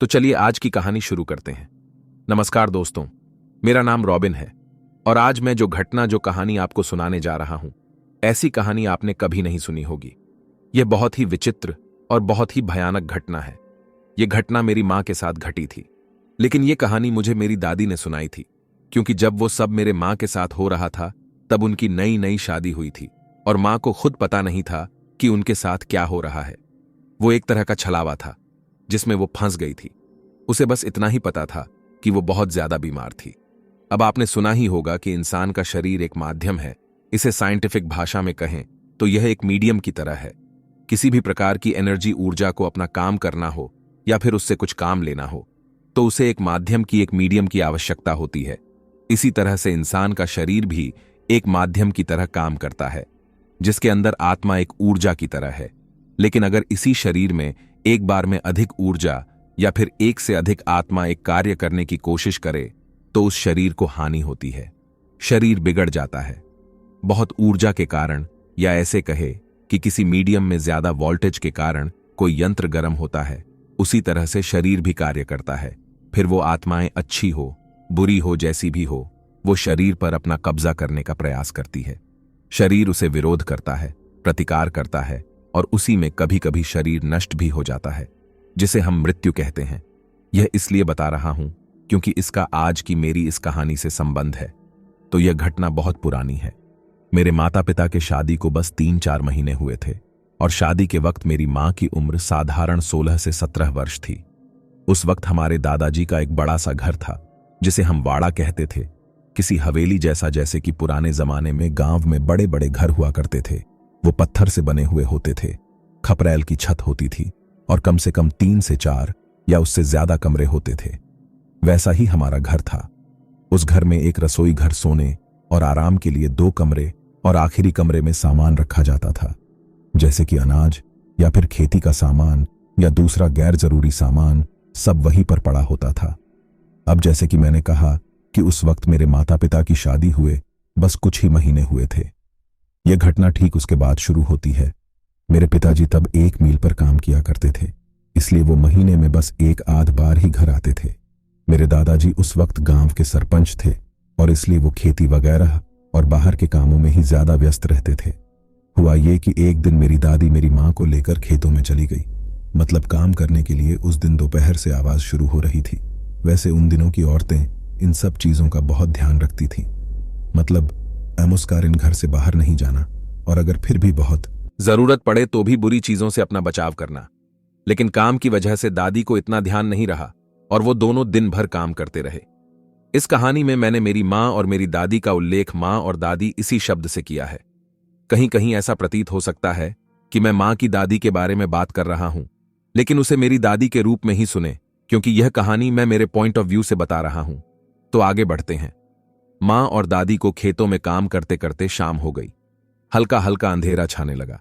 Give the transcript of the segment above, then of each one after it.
तो चलिए आज की कहानी शुरू करते हैं। नमस्कार दोस्तों, मेरा नाम रॉबिन है और आज मैं जो कहानी आपको सुनाने जा रहा हूं, ऐसी कहानी आपने कभी नहीं सुनी होगी। यह बहुत ही विचित्र और बहुत ही भयानक घटना है। यह घटना मेरी मां के साथ घटी थी, लेकिन यह कहानी मुझे मेरी दादी ने सुनाई थी, क्योंकि जब वो सब मेरे मां के साथ हो रहा था तब उनकी नई नई शादी हुई थी और मां को खुद पता नहीं था कि उनके साथ क्या हो रहा है। वो एक तरह का छलावा था जिसमें वो फंस गई थी। उसे बस इतना ही पता था कि वो बहुत ज्यादा बीमार थी। अब आपने सुना ही होगा कि इंसान का शरीर एक माध्यम है। इसे साइंटिफिक भाषा में कहें तो यह एक मीडियम की तरह है। किसी भी प्रकार की एनर्जी ऊर्जा को अपना काम करना हो या फिर उससे कुछ काम लेना हो तो उसे एक माध्यम की, एक मीडियम की आवश्यकता होती है। इसी तरह से इंसान का शरीर भी एक माध्यम की तरह काम करता है, जिसके अंदर आत्मा एक ऊर्जा की तरह है। लेकिन अगर इसी शरीर में एक बार में अधिक ऊर्जा या फिर एक से अधिक आत्मा एक कार्य करने की कोशिश करे तो उस शरीर को हानि होती है। शरीर बिगड़ जाता है बहुत ऊर्जा के कारण, या ऐसे कहे कि किसी मीडियम में ज्यादा वोल्टेज के कारण कोई यंत्र गर्म होता है, उसी तरह से शरीर भी कार्य करता है। फिर वो आत्माएं अच्छी हो बुरी हो जैसी भी हो, वो शरीर पर अपना कब्जा करने का प्रयास करती है। शरीर उसे विरोध करता है, प्रतिकार करता है और उसी में कभी कभी शरीर नष्ट भी हो जाता है, जिसे हम मृत्यु कहते हैं। यह इसलिए बता रहा हूं क्योंकि इसका आज की मेरी इस कहानी से संबंध है। तो यह घटना बहुत पुरानी है। मेरे माता पिता के शादी को बस 3-4 महीने हुए थे और शादी के वक्त मेरी मां की उम्र साधारण 16 से 17 वर्ष थी। उस वक्त हमारे दादाजी का एक बड़ा सा घर था जिसे हम वाड़ा कहते थे। किसी हवेली जैसा, जैसे कि पुराने जमाने में गांव में बड़े बड़े घर हुआ करते थे। वो पत्थर से बने हुए होते थे, खपरैल की छत होती थी और कम से कम 3 से 4 या उससे ज्यादा कमरे होते थे। वैसा ही हमारा घर था। उस घर में एक रसोई घर, सोने और आराम के लिए 2 कमरे और आखिरी कमरे में सामान रखा जाता था, जैसे कि अनाज या फिर खेती का सामान या दूसरा गैर जरूरी सामान, सब वहीं पर पड़ा होता था। अब जैसे कि मैंने कहा कि उस वक्त मेरे माता पिता की शादी हुए बस कुछ ही महीने हुए थे। यह घटना ठीक उसके बाद शुरू होती है। मेरे पिताजी तब एक मील पर काम किया करते थे, इसलिए वो महीने में बस 1-8 बार ही घर आते थे। मेरे दादाजी उस वक्त गांव के सरपंच थे और इसलिए वो खेती वगैरह और बाहर के कामों में ही ज्यादा व्यस्त रहते थे। हुआ ये कि एक दिन मेरी दादी मेरी मां को लेकर खेतों में चली गई, मतलब काम करने के लिए। उस दिन दोपहर से आवाज शुरू हो रही थी। वैसे उन दिनों की औरतें इन सब चीजों का बहुत ध्यान रखती थीं, मतलब आमोस्कार इन घर से बाहर नहीं जाना और अगर फिर भी बहुत जरूरत पड़े तो भी बुरी चीजों से अपना बचाव करना। लेकिन काम की वजह से दादी को इतना ध्यान नहीं रहा और वो दोनों दिन भर काम करते रहे। इस कहानी में मैंने मेरी मां और मेरी दादी का उल्लेख मां और दादी इसी शब्द से किया है। कहीं कहीं ऐसा प्रतीत हो सकता है कि मैं मां की दादी के बारे में बात कर रहा हूं, लेकिन उसे मेरी दादी के रूप में ही सुने, क्योंकि यह कहानी मैं मेरे पॉइंट ऑफ व्यू से बता रहा हूं। तो आगे बढ़ते हैं। मां और दादी को खेतों में काम करते करते शाम हो गई। हल्का हल्का अंधेरा छाने लगा।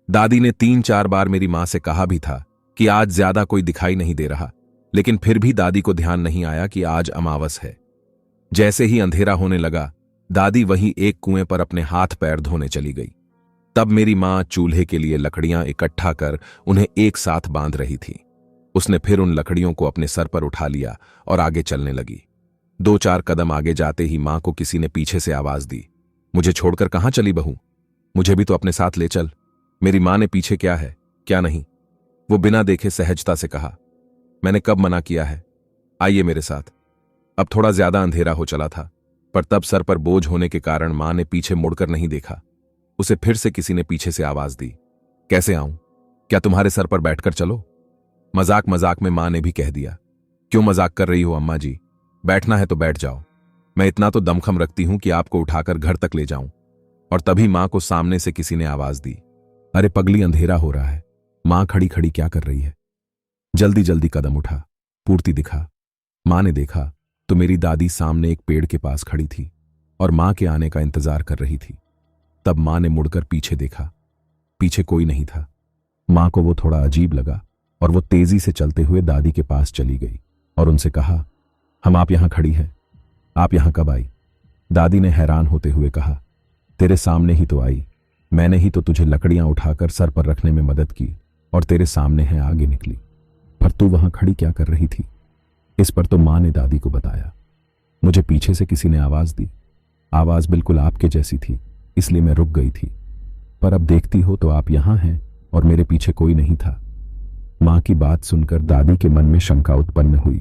दादी ने 3-4 बार मेरी मां से कहा भी था कि आज ज्यादा कोई दिखाई नहीं दे रहा, लेकिन फिर भी दादी को ध्यान नहीं आया कि आज अमावस है। जैसे ही अंधेरा होने लगा, दादी वहीं एक कुएं पर अपने हाथ पैर धोने चली गई। तब मेरी मां चूल्हे के लिए लकड़ियां इकट्ठा कर उन्हें एक साथ बांध रही थी। उसने फिर उन लकड़ियों को अपने सर पर उठा लिया और आगे चलने लगी। 2-4 कदम आगे जाते ही मां को किसी ने पीछे से आवाज दी, मुझे छोड़कर कहां चली बहू, मुझे भी तो अपने साथ ले चल। मेरी मां ने पीछे क्या है क्या नहीं, वो बिना देखे सहजता से कहा, मैंने कब मना किया है, आइए मेरे साथ। अब थोड़ा ज्यादा अंधेरा हो चला था, पर तब सर पर बोझ होने के कारण मां ने पीछे मुड़कर नहीं देखा। उसे फिर से किसी ने पीछे से आवाज दी, कैसे आऊं, क्या तुम्हारे सर पर बैठकर चलो। मजाक मजाक में मां ने भी कह दिया, क्यों मजाक कर रही हो अम्मा जी, बैठना है तो बैठ जाओ, मैं इतना तो दमखम रखती हूं कि आपको उठाकर घर तक ले जाऊं। और तभी मां को सामने से किसी ने आवाज दी, अरे पगली, अंधेरा हो रहा है, मां खड़ी खड़ी क्या कर रही है, जल्दी जल्दी कदम उठा, पूर्ति दिखा। मां ने देखा तो मेरी दादी सामने एक पेड़ के पास खड़ी थी और मां के आने का इंतजार कर रही थी। तब मां ने मुड़कर पीछे देखा, पीछे कोई नहीं था। मां को वो थोड़ा अजीब लगा और वो तेजी से चलते हुए दादी के पास चली गई और उनसे कहा, हम आप यहां खड़ी हैं, आप यहां कब आई। दादी ने हैरान होते हुए कहा, तेरे सामने ही तो आई, मैंने ही तो तुझे लकड़ियां उठाकर सर पर रखने में मदद की और तेरे सामने है आगे निकली। पर तू वहां खड़ी क्या कर रही थी? इस पर तो मां ने दादी को बताया। मुझे पीछे से किसी ने आवाज दी। आवाज बिल्कुल आपके जैसी थी, इसलिए मैं रुक गई थी। पर अब देखती हो तो आप यहां हैं और मेरे पीछे कोई नहीं था। मां की बात सुनकर दादी के मन में शंका उत्पन्न हुई।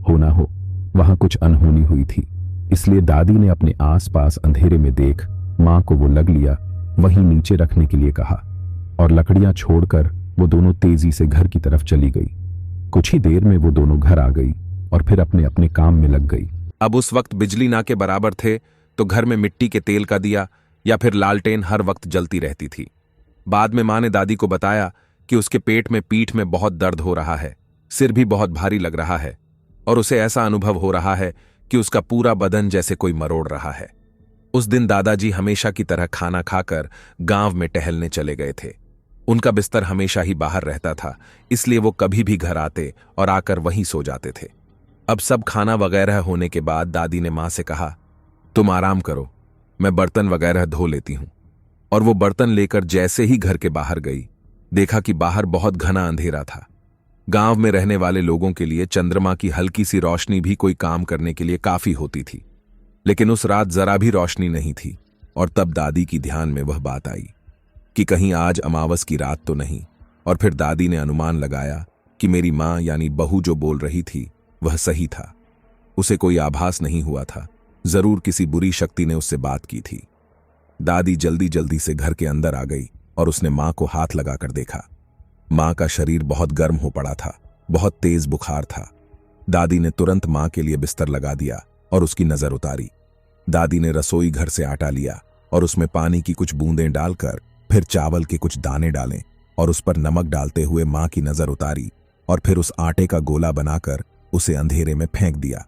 हो ना हो वहां कुछ अनहोनी हुई थी, इसलिए दादी ने अपने आसपास अंधेरे में देख मां को वो लग लिया वहीं नीचे रखने के लिए कहा और लकड़ियां छोड़कर वो दोनों तेजी से घर की तरफ चली गई। कुछ ही देर में वो दोनों घर आ गई और फिर अपने अपने काम में लग गई। अब उस वक्त बिजली ना के बराबर थे तो घर में मिट्टी के तेल का दिया या फिर लालटेन हर वक्त जलती रहती थी। बाद में मां ने दादी को बताया कि उसके पेट में पीठ में बहुत दर्द हो रहा है, सिर भी बहुत भारी लग रहा है और उसे ऐसा अनुभव हो रहा है कि उसका पूरा बदन जैसे कोई मरोड़ रहा है। उस दिन दादाजी हमेशा की तरह खाना खाकर गांव में टहलने चले गए थे। उनका बिस्तर हमेशा ही बाहर रहता था, इसलिए वो कभी भी घर आते और आकर वहीं सो जाते थे। अब सब खाना वगैरह होने के बाद दादी ने मां से कहा, तुम आराम करो, मैं बर्तन वगैरह धो लेती हूं। और वो बर्तन लेकर जैसे ही घर के बाहर गई, देखा कि बाहर बहुत घना अंधेरा था। गांव में रहने वाले लोगों के लिए चंद्रमा की हल्की सी रोशनी भी कोई काम करने के लिए काफी होती थी, लेकिन उस रात जरा भी रोशनी नहीं थी। और तब दादी की ध्यान में वह बात आई कि कहीं आज अमावस की रात तो नहीं। और फिर दादी ने अनुमान लगाया कि मेरी मां यानी बहू जो बोल रही थी वह सही था। उसे कोई आभास नहीं हुआ था, जरूर किसी बुरी शक्ति ने उससे बात की थी। दादी जल्दी जल्दी से घर के अंदर आ गई और उसने मां को हाथ लगाकर देखा। मां का शरीर बहुत गर्म हो पड़ा था, बहुत तेज बुखार था। दादी ने तुरंत मां के लिए बिस्तर लगा दिया और उसकी नजर उतारी। दादी ने रसोई घर से आटा लिया और उसमें पानी की कुछ बूंदें डालकर फिर चावल के कुछ दाने डाले और उस पर नमक डालते हुए मां की नजर उतारी और फिर उस आटे का गोला बनाकर उसे अंधेरे में फेंक दिया।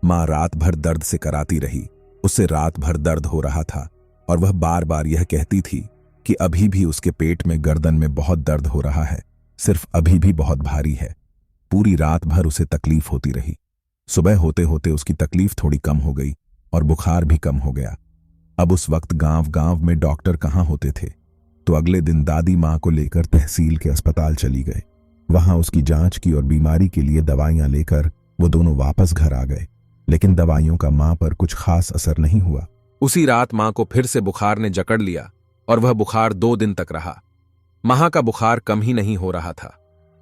मां रात भर दर्द से कराती रही, उससे रात भर दर्द हो रहा था और वह बार बार यह कहती थी कि अभी भी उसके पेट में गर्दन में बहुत दर्द हो रहा है, सिर्फ अभी भी बहुत भारी है। पूरी रात भर उसे तकलीफ होती रही। सुबह होते होते उसकी तकलीफ थोड़ी कम हो गई और बुखार भी कम हो गया। अब उस वक्त गांव गांव में डॉक्टर कहाँ होते थे, तो अगले दिन दादी मां को लेकर तहसील के अस्पताल चली गए। वहां उसकी जांच की और बीमारी के लिए दवाइयां लेकर वो दोनों वापस घर आ गए, लेकिन दवाइयों का मां पर कुछ खास असर नहीं हुआ। उसी रात मां को फिर से बुखार ने जकड़ लिया और वह बुखार 2 दिन तक रहा। मां का बुखार कम ही नहीं हो रहा था।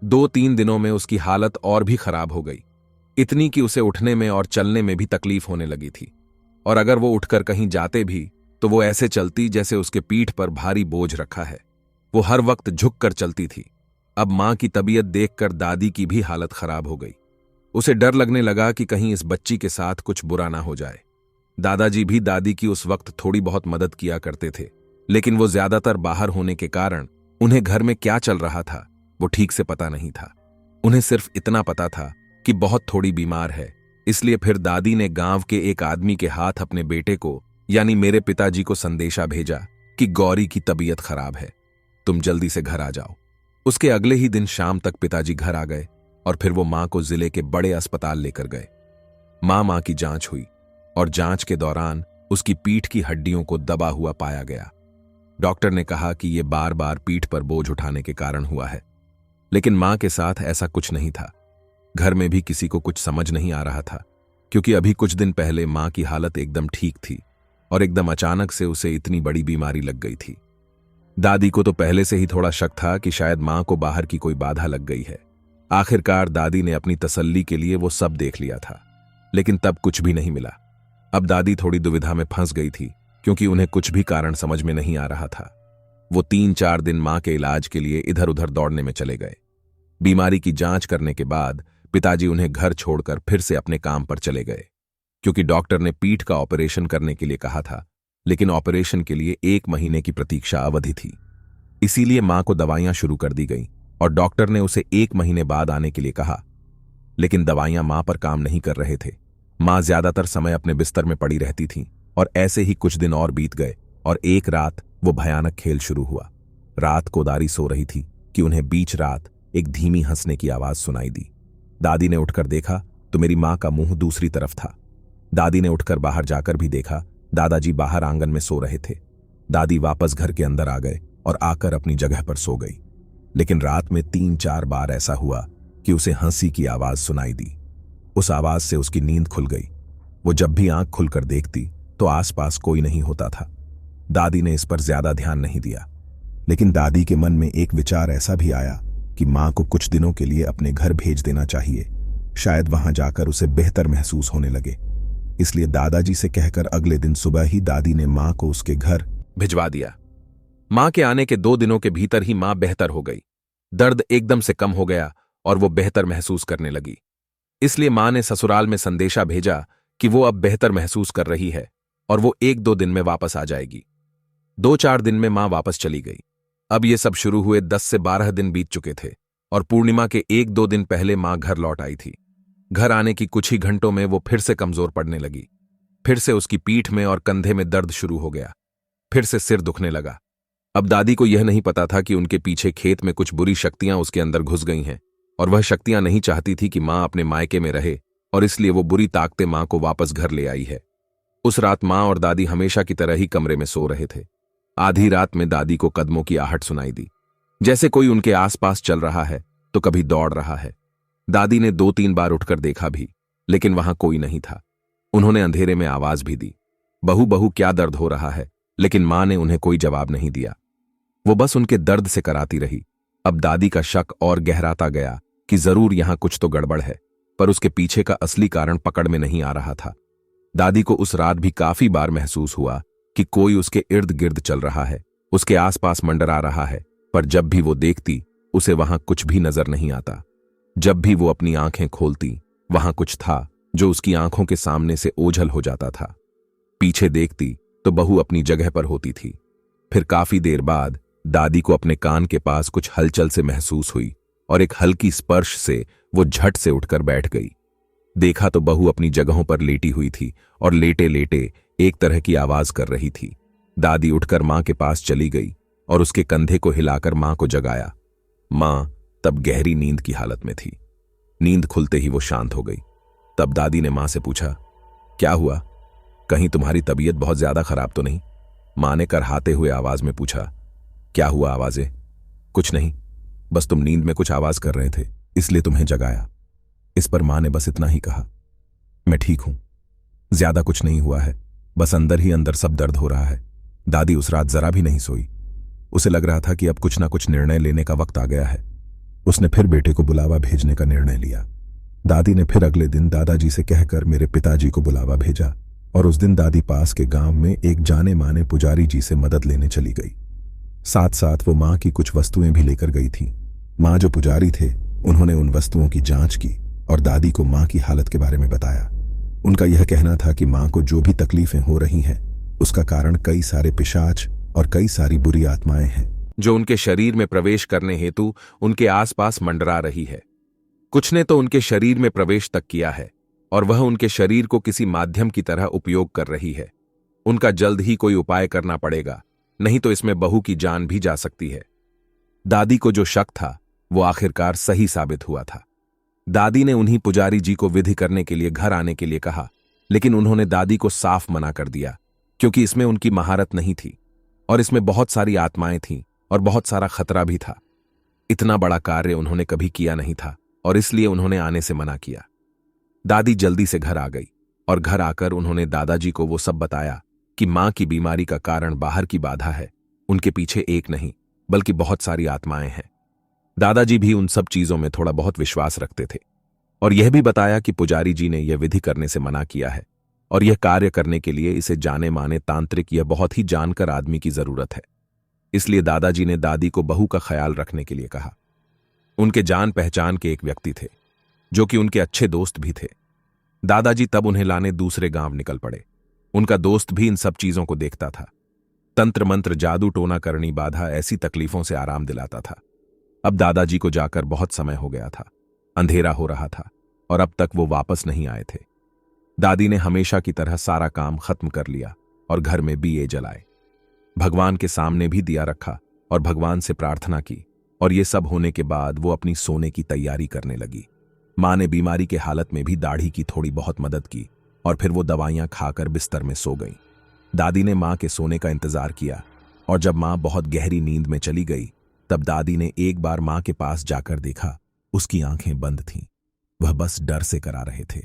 2-3 दिनों में उसकी हालत और भी खराब हो गई, इतनी कि उसे उठने में और चलने में भी तकलीफ होने लगी थी। और अगर वो उठकर कहीं जाते भी तो वो ऐसे चलती जैसे उसके पीठ पर भारी बोझ रखा है। वो हर वक्त झुककर चलती थी। अब मां की तबीयत देखकर दादी की भी हालत खराब हो गई। उसे डर लगने लगा कि कहीं इस बच्ची के साथ कुछ बुरा ना हो जाए। दादाजी भी दादी की उस वक्त थोड़ी बहुत मदद किया करते थे, लेकिन वो ज्यादातर बाहर होने के कारण उन्हें घर में क्या चल रहा था वो ठीक से पता नहीं था। उन्हें सिर्फ इतना पता था कि बहुत थोड़ी बीमार है। इसलिए फिर दादी ने गांव के एक आदमी के हाथ अपने बेटे को यानी मेरे पिताजी को संदेशा भेजा कि गौरी की तबीयत खराब है, तुम जल्दी से घर आ जाओ। उसके अगले ही दिन शाम तक पिताजी घर आ गए और फिर वो मां को जिले के बड़े अस्पताल लेकर गए। मां की जांच हुई और जांच के दौरान उसकी पीठ की हड्डियों को दबा हुआ पाया गया। डॉक्टर ने कहा कि यह बार बार पीठ पर बोझ उठाने के कारण हुआ है, लेकिन मां के साथ ऐसा कुछ नहीं था। घर में भी किसी को कुछ समझ नहीं आ रहा था, क्योंकि अभी कुछ दिन पहले मां की हालत एकदम ठीक थी और एकदम अचानक से उसे इतनी बड़ी बीमारी लग गई थी। दादी को तो पहले से ही थोड़ा शक था कि शायद मां को बाहर की कोई बाधा लग गई है। आखिरकार दादी ने अपनी तसल्ली के लिए वो सब देख लिया था, लेकिन तब कुछ भी नहीं मिला। अब दादी थोड़ी दुविधा में फंस गई थी, क्योंकि उन्हें कुछ भी कारण समझ में नहीं आ रहा था। वो 3-4 दिन मां के इलाज के लिए इधर उधर दौड़ने में चले गए। बीमारी की जांच करने के बाद पिताजी उन्हें घर छोड़कर फिर से अपने काम पर चले गए, क्योंकि डॉक्टर ने पीठ का ऑपरेशन करने के लिए कहा था, लेकिन ऑपरेशन के लिए 1 महीने की प्रतीक्षा अवधि थी। इसीलिए मां को दवाइयां शुरू कर दी गई और डॉक्टर ने उसे 1 महीने बाद आने के लिए कहा, लेकिन दवाइयां मां पर काम नहीं कर रहे थे। मां ज्यादातर समय अपने बिस्तर में पड़ी रहती थी और ऐसे ही कुछ दिन और बीत गए और एक रात वो भयानक खेल शुरू हुआ। रात को दादी सो रही थी कि उन्हें बीच रात एक धीमी हंसने की आवाज सुनाई दी। दादी ने उठकर देखा तो मेरी मां का मुंह दूसरी तरफ था। दादी ने उठकर बाहर जाकर भी देखा, दादाजी बाहर आंगन में सो रहे थे। दादी वापस घर के अंदर आ गए और आकर अपनी जगह पर सो गई। लेकिन रात में 3-4 बार ऐसा हुआ कि उसे हंसी की आवाज सुनाई दी। उस आवाज से उसकी नींद खुल गई। वो जब भी आंख खुलकर देखती तो आसपास कोई नहीं होता था। दादी ने इस पर ज्यादा ध्यान नहीं दिया, लेकिन दादी के मन में एक विचार ऐसा भी आया कि मां को कुछ दिनों के लिए अपने घर भेज देना चाहिए। शायद वहां जाकर उसे बेहतर महसूस होने लगे। इसलिए दादाजी से कहकर अगले दिन सुबह ही दादी ने मां को उसके घर भिजवा दिया। मां के आने के 2 दिनों के भीतर ही मां बेहतर हो गई। दर्द एकदम से कम हो गया और वो बेहतर महसूस करने लगी। इसलिए मां ने ससुराल में संदेशा भेजा कि वो अब बेहतर महसूस कर रही है और वो 1-2 दिन में वापस आ जाएगी। 2-4 दिन में मां वापस चली गई। अब ये सब शुरू हुए 10 से 12 दिन बीत चुके थे और पूर्णिमा के 1-2 दिन पहले मां घर लौट आई थी। घर आने की कुछ ही घंटों में वो फिर से कमजोर पड़ने लगी। फिर से उसकी पीठ में और कंधे में दर्द शुरू हो गया। फिर से सिर दुखने लगा। अब दादी को यह नहीं पता था कि उनके पीछे खेत में कुछ बुरी शक्तियां उसके अंदर घुस गई हैं और वह शक्तियां नहीं चाहती थी कि मां अपने मायके में रहे, और इसलिए वो बुरी ताकतें मां को वापस घर ले आई है। उस रात मां और दादी हमेशा की तरह ही कमरे में सो रहे थे। आधी रात में दादी को कदमों की आहट सुनाई दी, जैसे कोई उनके आसपास चल रहा है तो कभी दौड़ रहा है। दादी ने 2-3 बार उठकर देखा भी, लेकिन वहां कोई नहीं था। उन्होंने अंधेरे में आवाज भी दी, बहू बहू क्या दर्द हो रहा है, लेकिन मां ने उन्हें कोई जवाब नहीं दिया। वो बस उनके दर्द से कराती रही। अब दादी का शक और गहराता गया कि जरूर यहां कुछ तो गड़बड़ है, पर उसके पीछे का असली कारण पकड़ में नहीं आ रहा था। दादी को उस रात भी काफी बार महसूस हुआ कि कोई उसके इर्द गिर्द चल रहा है, उसके आसपास मंडरा रहा है, पर जब भी वो देखती उसे वहां कुछ भी नजर नहीं आता। जब भी वो अपनी आंखें खोलती वहां कुछ था जो उसकी आंखों के सामने से ओझल हो जाता था। पीछे देखती तो बहू अपनी जगह पर होती थी। फिर काफी देर बाद दादी को अपने कान के पास कुछ हलचल से महसूस हुई और एक हल्की स्पर्श से वो झट से उठकर बैठ गई। देखा तो बहू अपनी जगहों पर लेटी हुई थी और लेटे लेटे एक तरह की आवाज कर रही थी। दादी उठकर मां के पास चली गई और उसके कंधे को हिलाकर मां को जगाया। मां तब गहरी नींद की हालत में थी। नींद खुलते ही वो शांत हो गई। तब दादी ने मां से पूछा, क्या हुआ? कहीं तुम्हारी तबीयत बहुत ज्यादा खराब तो नहीं? मां ने करहाते हुए आवाज में पूछा। क्या हुआ आवाजें? कुछ नहीं, बस तुम नींद में कुछ आवाज कर रहे थे, इसलिए तुम्हें जगाया। इस पर मां ने बस इतना ही कहा, मैं ठीक हूं, ज्यादा कुछ नहीं हुआ है, बस अंदर ही अंदर सब दर्द हो रहा है। दादी उस रात जरा भी नहीं सोई। उसे लग रहा था कि अब कुछ ना कुछ निर्णय लेने का वक्त आ गया है। उसने फिर बेटे को बुलावा भेजने का निर्णय लिया। दादी ने फिर अगले दिन दादाजी से कहकर मेरे पिताजी को बुलावा भेजा और उस दिन दादी पास के गांव में एक जाने माने पुजारी जी से मदद लेने चली गई। साथ साथ वो मां की कुछ वस्तुएं भी लेकर गई थी। मां जो पुजारी थे उन्होंने उन वस्तुओं की जांच की और दादी को मां की हालत के बारे में बताया। उनका यह कहना था कि मां को जो भी तकलीफें हो रही हैं उसका कारण कई सारे पिशाच और कई सारी बुरी आत्माएं हैं जो उनके शरीर में प्रवेश करने हेतु उनके आसपास मंडरा रही है। कुछ ने तो उनके शरीर में प्रवेश तक किया है और वह उनके शरीर को किसी माध्यम की तरह उपयोग कर रही है। उनका जल्द ही कोई उपाय करना पड़ेगा, नहीं तो इसमें बहू की जान भी जा सकती है। दादी को जो शक था वो आखिरकार सही साबित हुआ था। दादी ने उन्हीं पुजारी जी को विधि करने के लिए घर आने के लिए कहा, लेकिन उन्होंने दादी को साफ मना कर दिया, क्योंकि इसमें उनकी महारत नहीं थी और इसमें बहुत सारी आत्माएं थीं और बहुत सारा खतरा भी था। इतना बड़ा कार्य उन्होंने कभी किया नहीं था और इसलिए उन्होंने आने से मना किया। दादी जल्दी से घर आ गई और घर आकर उन्होंने दादाजी को वो सब बताया कि मां की बीमारी का कारण बाहर की बाधा है, उनके पीछे एक नहीं बल्कि बहुत सारी आत्माएं हैं। दादाजी भी उन सब चीजों में थोड़ा बहुत विश्वास रखते थे और यह भी बताया कि पुजारी जी ने यह विधि करने से मना किया है और यह कार्य करने के लिए इसे जाने माने तांत्रिक या बहुत ही जानकर आदमी की जरूरत है। इसलिए दादाजी ने दादी को बहू का ख्याल रखने के लिए कहा। उनके जान पहचान के एक व्यक्ति थे जो कि उनके अच्छे दोस्त भी थे। दादाजी तब उन्हें लाने दूसरे गांव निकल पड़े। उनका दोस्त भी इन सब चीजों को देखता था। तंत्र मंत्र, जादू टोना करनी, बाधा, ऐसी तकलीफों से आराम दिलाता था। अब दादाजी को जाकर बहुत समय हो गया था, अंधेरा हो रहा था और अब तक वो वापस नहीं आए थे। दादी ने हमेशा की तरह सारा काम खत्म कर लिया और घर में दिए जलाए, भगवान के सामने भी दिया रखा और भगवान से प्रार्थना की। और ये सब होने के बाद वो अपनी सोने की तैयारी करने लगी। मां ने बीमारी के हालत में भी दाढ़ी की थोड़ी बहुत मदद की और फिर वो दवाइयां खाकर बिस्तर में सो गई। दादी ने मां के सोने का इंतजार किया और जब मां बहुत गहरी नींद में चली गई तब दादी ने एक बार मां के पास जाकर देखा उसकी आंखें बंद थीं। वह बस डर से करा रहे थे।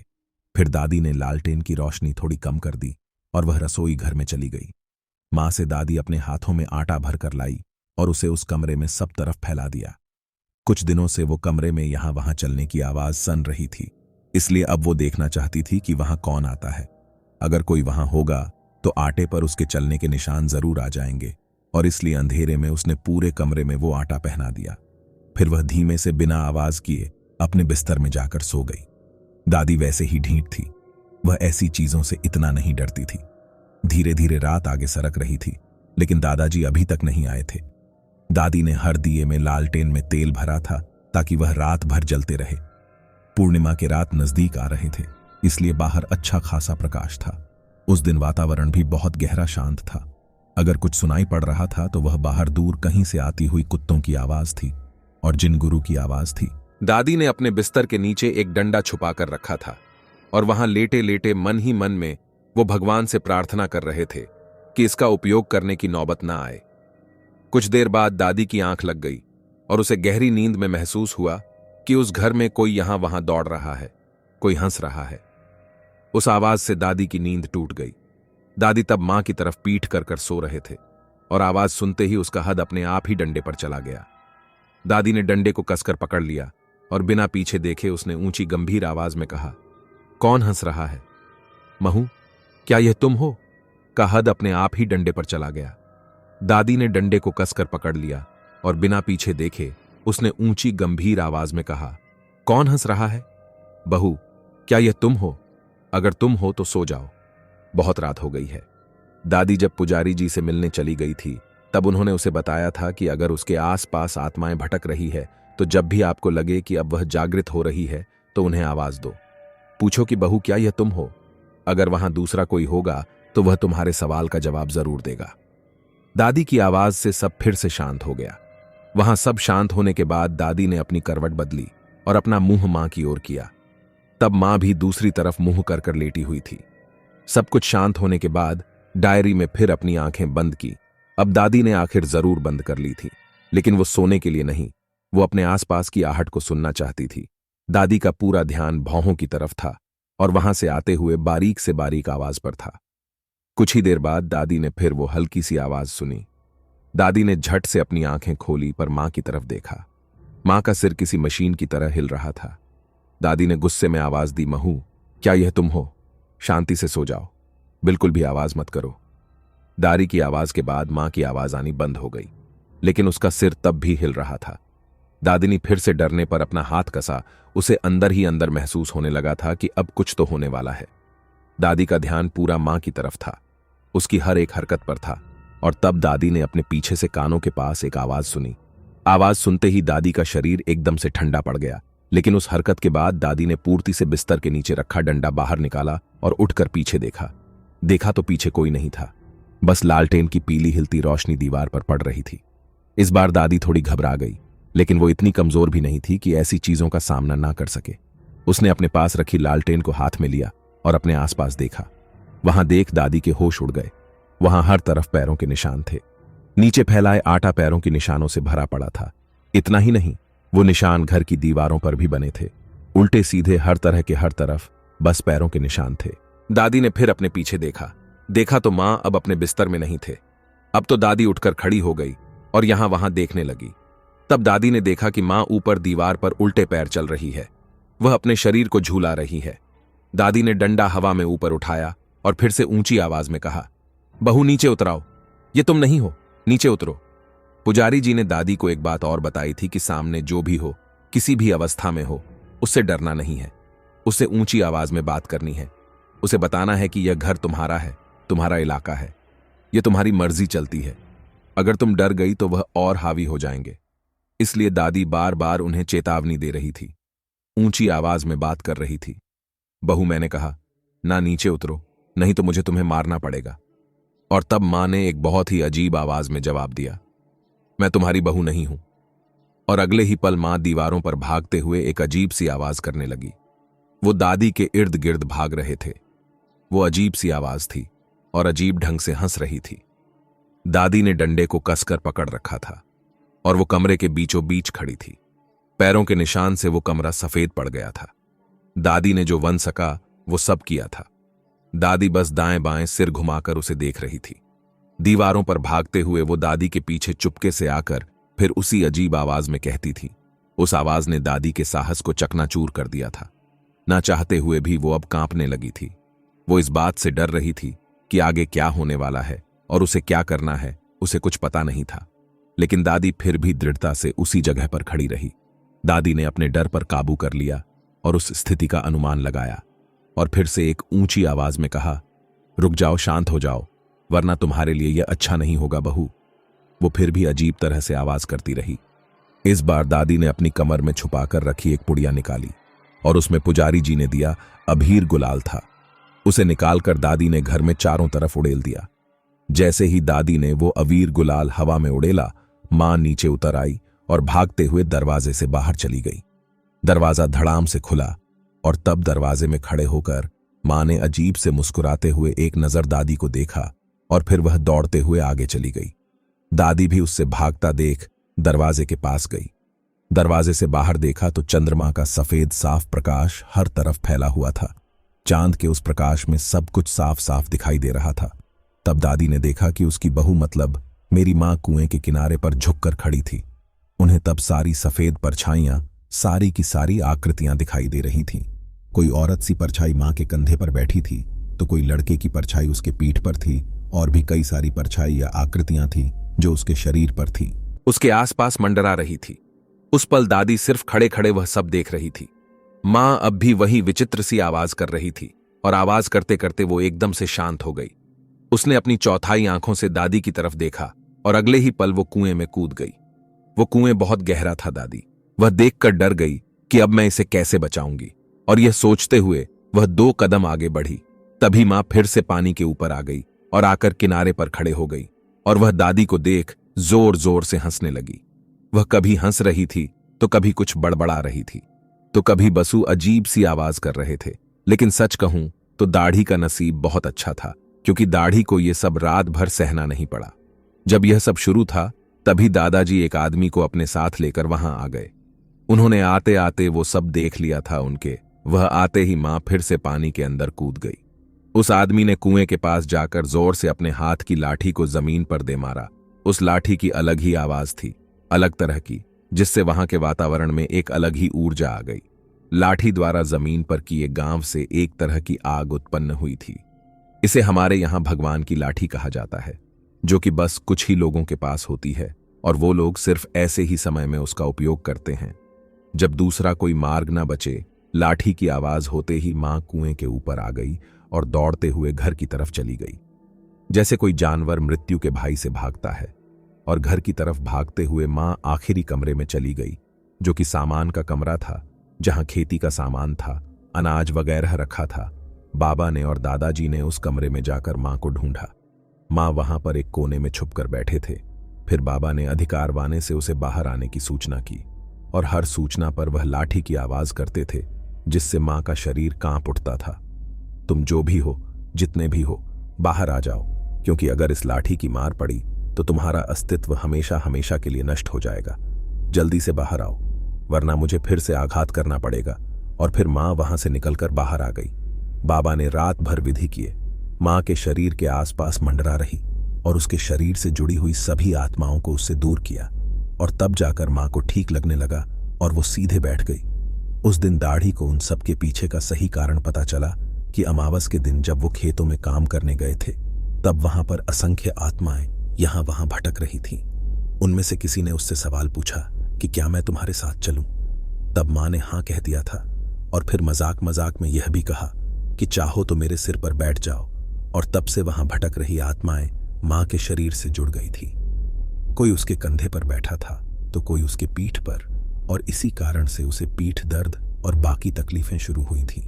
फिर दादी ने लालटेन की रोशनी थोड़ी कम कर दी और वह रसोई घर में चली गई। मां से दादी अपने हाथों में आटा भर कर लाई और उसे उस कमरे में सब तरफ फैला दिया। कुछ दिनों से वो कमरे में यहां वहां चलने की आवाज सन रही थी, इसलिए अब वो देखना चाहती थी कि वहां कौन आता है। अगर कोई वहां होगा तो आटे पर उसके चलने के निशान जरूर आ जाएंगे, और इसलिए अंधेरे में उसने पूरे कमरे में वो आटा पहना दिया। फिर वह धीमे से बिना आवाज किए अपने बिस्तर में जाकर सो गई। दादी वैसे ही ढीठ थी, वह ऐसी चीजों से इतना नहीं डरती थी। धीरे धीरे रात आगे सरक रही थी, लेकिन दादाजी अभी तक नहीं आए थे। दादी ने हर दिए में लालटेन में तेल भरा था ताकि वह रात भर जलते रहे। पूर्णिमा के रात नजदीक आ रहे थे, इसलिए बाहर अच्छा खासा प्रकाश था। उस दिन वातावरण भी बहुत गहरा शांत था। अगर कुछ सुनाई पड़ रहा था तो वह बाहर दूर कहीं से आती हुई कुत्तों की आवाज थी और जिन गुरु की आवाज थी। दादी ने अपने बिस्तर के नीचे एक डंडा छुपा कर रखा था और वहां लेटे लेटे मन ही मन में वो भगवान से प्रार्थना कर रहे थे कि इसका उपयोग करने की नौबत ना आए। कुछ देर बाद दादी की आंख लग गई और उसे गहरी नींद में महसूस हुआ कि उस घर में कोई यहां वहां दौड़ रहा है, कोई हंस रहा है। उस आवाज से दादी की नींद टूट गई। दादी तब मां की तरफ पीठ कर कर सो रहे थे और आवाज सुनते ही उसका हद अपने आप ही डंडे पर चला गया। दादी ने डंडे को कसकर पकड़ लिया और बिना पीछे देखे उसने ऊंची गंभीर आवाज में कहा, कौन हंस रहा है? महू, क्या यह तुम हो? का हद अपने आप ही डंडे पर चला गया। दादी ने डंडे को कसकर पकड़ लिया और बिना पीछे देखे उसने ऊंची गंभीर आवाज में कहा, कौन हंस रहा है? बहू, क्या यह तुम हो? अगर तुम हो तो सो जाओ, बहुत रात हो गई है। दादी जब पुजारी जी से मिलने चली गई थी तब उन्होंने उसे बताया था कि अगर उसके आसपास आत्माएं भटक रही है तो जब भी आपको लगे कि अब वह जागृत हो रही है तो उन्हें आवाज दो। पूछो कि बहू, क्या यह तुम हो? अगर वहां दूसरा कोई होगा तो वह तुम्हारे सवाल का जवाब जरूर देगा। दादी की आवाज से सब फिर से शांत हो गया। वहां सब शांत होने के बाद दादी ने अपनी करवट बदली और अपना मुंह मां की ओर किया। तब मां भी दूसरी तरफ मुंह कर कर लेटी हुई थी। सब कुछ शांत होने के बाद डायरी में फिर अपनी आंखें बंद की। अब दादी ने आखिर जरूर बंद कर ली थी, लेकिन वो सोने के लिए नहीं, वो अपने आसपास की आहट को सुनना चाहती थी। दादी का पूरा ध्यान भौहों की तरफ था और वहां से आते हुए बारीक से बारीक आवाज पर था। कुछ ही देर बाद दादी ने फिर वो हल्की सी आवाज सुनी। दादी ने झट से अपनी आंखें खोली पर मां की तरफ देखा। मां का सिर किसी मशीन की तरह हिल रहा था। दादी ने गुस्से में आवाज दी, महू, क्या यह तुम हो? शांति से सो जाओ, बिल्कुल भी आवाज मत करो। दादी की आवाज के बाद मां की आवाज आनी बंद हो गई, लेकिन उसका सिर तब भी हिल रहा था। दादी ने फिर से डरने पर अपना हाथ कसा। उसे अंदर ही अंदर महसूस होने लगा था कि अब कुछ तो होने वाला है। दादी का ध्यान पूरा मां की तरफ था, उसकी हर एक हरकत पर था। और तब दादी ने अपने पीछे से कानों के पास एक आवाज सुनी। आवाज सुनते ही दादी का शरीर एकदम से ठंडा पड़ गया, लेकिन उस हरकत के बाद दादी ने पूर्ति से बिस्तर के नीचे रखा डंडा बाहर निकाला और उठकर पीछे देखा तो पीछे कोई नहीं था, बस लालटेन की पीली हिलती रोशनी दीवार पर पड़ रही थी। इस बार दादी थोड़ी घबरा गई, लेकिन वो इतनी कमजोर भी नहीं थी कि ऐसी चीजों का सामना ना कर सके। उसने अपने पास रखी लालटेन को हाथ में लिया और अपने आसपास देखा। वहां देख दादी के होश उड़ गए। वहां हर तरफ पैरों के निशान थे। नीचे फैलाए आटा पैरों के निशानों से भरा पड़ा था। इतना ही नहीं, वो निशान घर की दीवारों पर भी बने थे, उल्टे सीधे हर तरह के हर तरफ बस पैरों के निशान थे। दादी ने फिर अपने पीछे देखा तो मां अब अपने बिस्तर में नहीं थे। अब तो दादी उठकर खड़ी हो गई और यहां वहां देखने लगी। तब दादी ने देखा कि मां ऊपर दीवार पर उल्टे पैर चल रही है, वह अपने शरीर को झूला रही है। दादी ने डंडा हवा में ऊपर उठाया और फिर से ऊंची आवाज में कहा, बहू, नीचे उतराओ, ये तुम नहीं हो, नीचे उतरो। पुजारी जी ने दादी को एक बात और बताई थी कि सामने जो भी हो, किसी भी अवस्था में हो, उससे डरना नहीं है, उससे ऊंची आवाज में बात करनी है। उसे बताना है कि यह घर तुम्हारा है, तुम्हारा इलाका है, यह तुम्हारी मर्जी चलती है। अगर तुम डर गई तो वह और हावी हो जाएंगे। इसलिए दादी बार बार उन्हें चेतावनी दे रही थी, ऊंची आवाज में बात कर रही थी। बहू, मैंने कहा ना, नीचे उतरो, नहीं तो मुझे तुम्हें मारना पड़ेगा। और तब मां ने एक बहुत ही अजीब आवाज में जवाब दिया, मैं तुम्हारी बहू नहीं हूं। और अगले ही पल मां दीवारों पर भागते हुए एक अजीब सी आवाज करने लगी। वो दादी के इर्द गिर्द भाग रहे थे। वो अजीब सी आवाज थी और अजीब ढंग से हंस रही थी। दादी ने डंडे को कसकर पकड़ रखा था और वो कमरे के बीचों बीच खड़ी थी। पैरों के निशान से वो कमरा सफेद पड़ गया था। दादी ने जो वन सका वो सब किया था। दादी बस दाएं बाएं सिर घुमाकर उसे देख रही थी। दीवारों पर भागते हुए वो दादी के पीछे चुपके से आकर फिर उसी अजीब आवाज में कहती थी। उस आवाज ने दादी के साहस को चकनाचूर कर दिया था। ना चाहते हुए भी वो अब कांपने लगी थी। वो इस बात से डर रही थी कि आगे क्या होने वाला है और उसे क्या करना है, उसे कुछ पता नहीं था। लेकिन दादी फिर भी दृढ़ता से उसी जगह पर खड़ी रही। दादी ने अपने डर पर काबू कर लिया और उस स्थिति का अनुमान लगाया और फिर से एक ऊंची आवाज में कहा, रुक जाओ, शांत हो जाओ, वरना तुम्हारे लिए यह अच्छा नहीं होगा बहू। वो फिर भी अजीब तरह से आवाज करती रही। इस बार दादी ने अपनी कमर में छुपाकर रखी एक पुड़िया निकाली और उसमें पुजारी जी ने दिया अबीर गुलाल था। उसे निकालकर दादी ने घर में चारों तरफ उड़ेल दिया। जैसे ही दादी ने वो अबीर गुलाल हवा में उड़ेला, मां नीचे उतर आई और भागते हुए दरवाजे से बाहर चली गई। दरवाजा धड़ाम से खुला और तब दरवाजे में खड़े होकर मां ने अजीब से मुस्कुराते हुए एक नजर दादी को देखा और फिर वह दौड़ते हुए आगे चली गई। दादी भी उससे भागता देख दरवाजे के पास गई। दरवाजे से बाहर देखा तो चंद्रमा का सफेद साफ प्रकाश हर तरफ फैला हुआ था। चांद के उस प्रकाश में सब कुछ साफ साफ दिखाई दे रहा था। तब दादी ने देखा कि उसकी बहू मतलब मेरी मां कुएं के किनारे पर झुककर खड़ी थी। उन्हें तब सारी सफेद परछाइयां, सारी की सारी आकृतियां दिखाई दे रही थीं। कोई औरत सी परछाई मां के कंधे पर बैठी थी तो कोई लड़के की परछाई उसके पीठ पर थी और भी कई सारी परछाई या आकृतियां थीं जो उसके शरीर पर थी। उसके आसपास मंडरा रही थी। उस पल दादी सिर्फ खड़े खड़े वह सब देख रही थी। मां अब भी वही विचित्र सी आवाज कर रही थी और आवाज करते करते वो एकदम से शांत हो गई। उसने अपनी चौथाई आंखों से दादी की तरफ देखा और अगले ही पल वो कुएं में कूद गई। वो कुएं बहुत गहरा था। दादी वह देखकर डर गई कि अब मैं इसे कैसे बचाऊंगी, और यह सोचते हुए वह 2 कदम आगे बढ़ी। तभी मां फिर से पानी के ऊपर आ गई और आकर किनारे पर खड़े हो गई और वह दादी को देख जोर जोर से हंसने लगी। वह कभी हंस रही थी तो कभी कुछ बड़बड़ा रही थी तो कभी बसु अजीब सी आवाज कर रहे थे। लेकिन सच कहूं तो दाढ़ी का नसीब बहुत अच्छा था, क्योंकि दाढ़ी को यह सब रात भर सहना नहीं पड़ा। जब यह सब शुरू था तभी दादाजी एक आदमी को अपने साथ लेकर वहां आ गए। उन्होंने आते आते वो सब देख लिया था उनके। वह आते ही मां फिर से पानी के अंदर कूद गई। उस आदमी ने कुएं के पास जाकर जोर से अपने हाथ की लाठी को जमीन पर दे मारा। उस लाठी की अलग ही आवाज थी, अलग तरह की, जिससे वहां के वातावरण में एक अलग ही ऊर्जा आ गई। लाठी द्वारा जमीन पर किए गांव से एक तरह की आग उत्पन्न हुई थी। इसे हमारे यहां भगवान की लाठी कहा जाता है, जो कि बस कुछ ही लोगों के पास होती है और वो लोग सिर्फ ऐसे ही समय में उसका उपयोग करते हैं। जब दूसरा कोई मार्ग न बचे, लाठी की आवाज होते ही मां कुएं के ऊपर आ गई और दौड़ते हुए घर की तरफ चली गई। जैसे कोई जानवर मृत्यु के भय से भागता है, और घर की तरफ भागते हुए मां आखिरी कमरे में चली गई, जो कि सामान का कमरा था, जहां खेती का सामान था, अनाज वगैरह रखा था। बाबा ने और दादाजी ने उस कमरे में जाकर मां को ढूंढा। मां वहां पर एक कोने में छुपकर बैठे थे। फिर बाबा ने अधिकारवाने से उसे बाहर आने की सूचना की और हर सूचना पर वह लाठी की आवाज करते थे, जिससे मां का शरीर कांप उठता था। तुम जो भी हो, जितने भी हो, बाहर आ जाओ, क्योंकि अगर इस लाठी की मार पड़ी तो तुम्हारा अस्तित्व हमेशा हमेशा के लिए नष्ट हो जाएगा। जल्दी से बाहर आओ, वरना मुझे फिर से आघात करना पड़ेगा। और फिर मां वहां से निकलकर बाहर आ गई। बाबा ने रात भर विधि किए, मां के शरीर के आसपास मंडरा रही और उसके शरीर से जुड़ी हुई सभी आत्माओं को उससे दूर किया। और तब जाकर मां को ठीक लगने लगा और वो सीधे बैठ गई। उस दिन दाढ़ी को उन सब के पीछे का सही कारण पता चला कि अमावस के दिन जब वो खेतों में काम करने गए थे, तब वहां पर असंख्य आत्माएं यहां वहां भटक रही थीं। उनमें से किसी ने उससे सवाल पूछा कि क्या मैं तुम्हारे साथ चलूं? तब मां ने हां कह दिया था और फिर मजाक मजाक में यह भी कहा कि चाहो तो मेरे सिर पर बैठ जाओ। और तब से वहां भटक रही आत्माएं मां के शरीर से जुड़ गई थी। कोई उसके कंधे पर बैठा था तो कोई उसके पीठ पर, और इसी कारण से उसे पीठ दर्द और बाकी तकलीफें शुरू हुई थीं।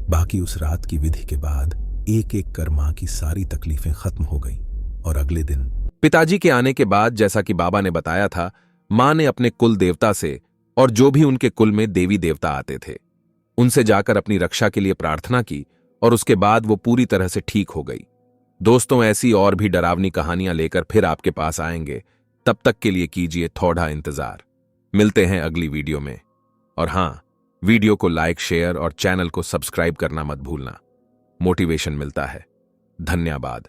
बाकी उस रात की विधि के बाद एक एक कर मां की सारी तकलीफें खत्म हो गईं और अगले दिन पिताजी के आने के बाद, जैसा कि बाबा ने बताया था, मां ने अपने कुल देवता से और जो भी उनके कुल में देवी देवता आते थे, उनसे जाकर अपनी रक्षा के लिए प्रार्थना की और उसके बाद वो पूरी तरह से ठीक हो गई। दोस्तों, ऐसी और भी डरावनी कहानियां लेकर फिर आपके पास आएंगे। तब तक के लिए कीजिए थोड़ा इंतजार। मिलते हैं अगली वीडियो में। और हां, वीडियो को लाइक, शेयर और चैनल को सब्सक्राइब करना मत भूलना। मोटिवेशन मिलता है। धन्यवाद।